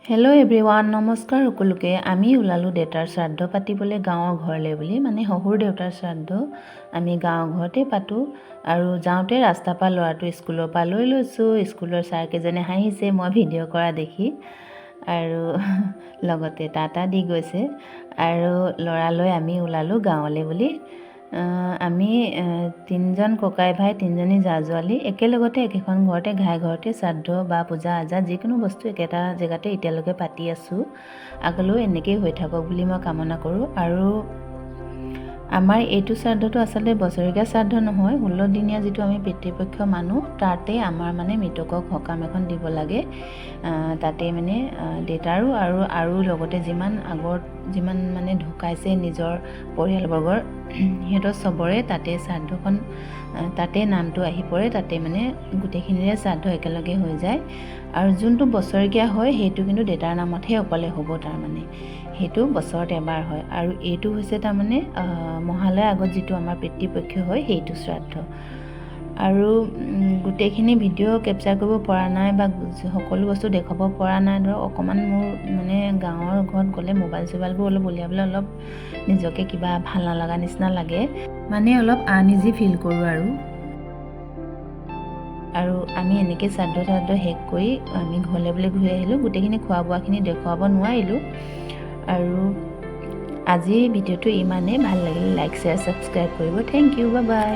Hello' everyone, নমস্কাৰ সকলোকে। আমি ওলালোঁ দেউতাৰ শ্ৰাদ্ধ পাতিবলৈ গাঁৱৰ ঘৰলৈ বুলি, মানে শহুৰ দেউতাৰ শ্ৰাদ্ধ আমি গাঁৱৰ ঘৰতে পাতোঁ। আৰু যাওঁতে ৰাস্তাৰ পৰা ল'ৰাটো স্কুলৰ পৰা লৈ লৈছোঁ। স্কুলৰ ছাৰকেইজনে হাঁহিছে মই ভিডিঅ' কৰা দেখি, আৰু লগতে টাটা দি গৈছে। আৰু ল'ৰালৈ আমি ওলালোঁ গাঁৱলৈ বুলি। আমি তিনিজন ককাই ভাই, তিনিজনী জা জোৱালী একেলগতে একেখন ঘৰতে ঘাই ঘৰতে শ্ৰাদ্ধ বা পূজা আজা যিকোনো বস্তু একেটা জেগাতে এতিয়ালৈকে পাতি আছোঁ। আগলৈও এনেকেই হৈ থাকক বুলি মই কামনা কৰোঁ। আৰু আমাৰ এইটো শ্ৰাদ্ধটো আচলতে বছৰেকীয়া শ্ৰাদ্ধ নহয়, 16 দিনীয়া যিটো আমি পিতৃপক্ষ মানুহ, তাতে আমাৰ মানে মৃতকক সকাম এখন দিব লাগে। তাতে মানে দেউতাৰো আৰু লগতে যিমান মানে ঢুকাইছে নিজৰ পৰিয়ালবৰ্গৰ, সিহঁতৰ চবৰে তাতে শ্ৰাদ্ধখন, তাতে নামটো আহি পৰে। তাতে মানে গোটেইখিনিৰে শ্ৰাদ্ধ একেলগে হৈ যায়। আৰু যোনটো বছৰেকীয়া হয় সেইটো কিন্তু দেউতাৰ নামতহে অকলে হ'ব, তাৰমানে সেইটো বছৰত এবাৰ হয়। আৰু এইটো হৈছে তাৰমানে মহালয়াৰ আগত যিটো আমাৰ পিতৃপক্ষ হয় সেইটো শ্ৰাদ্ধ। আৰু গোটেইখিনি ভিডিঅ' কেপচাৰ কৰিব পৰা নাই বা সকলো বস্তু দেখুৱাব পৰা নাই। ধৰক অকণমান মোৰ মানে গাঁৱৰ ঘৰত গ'লে মোবাইল চোবাইলবোৰ অলপ উলিয়াবলৈ অলপ নিজকে কিবা ভাল নালাগা নিচিনা লাগে, মানে অলপ আনইজি ফিল কৰোঁ। আৰু আমি এনেকৈ শ্ৰাদ্ধ শেষ কৰি আমি ঘৰলৈ বুলি ঘূৰি আহিলোঁ। গোটেইখিনি খোৱা বোৱাখিনি দেখুৱাব নোৱাৰিলোঁ। আৰু আজিৰ ভিডিঅ'টো ইমানেই। ভাল লাগিলে লাইক শ্বেয়াৰ ছাবস্ক্ৰাইব কৰিব। Thank you, bye by.